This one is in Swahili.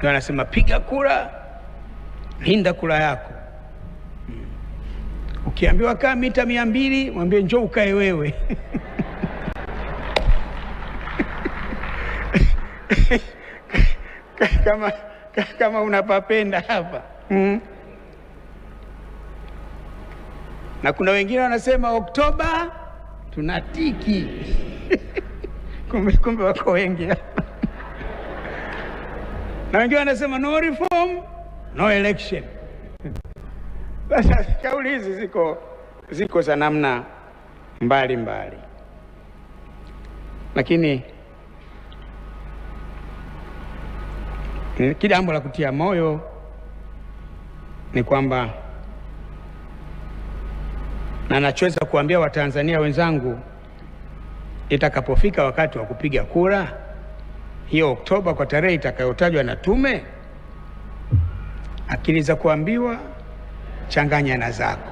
ndio anasema piga kura, linda kura yako. Ukiambiwa kaa mita 200, mwambie njoo ukae wewe. kama unapapenda hapa. Na kuna wengine wanasema Oktoba tunatiki. kumbe wako wengi hapa. Na wengine wanasema no reform, no election. Sasa kauli hizi ziko za namna mbalimbali. Lakini jambo la kutia moyo ni kwamba, na nachoweza kuambia Watanzania wenzangu, itakapofika wakati wa kupiga kura hiyo Oktoba kwa tarehe itakayotajwa na tume, akili za kuambiwa changanya na zako.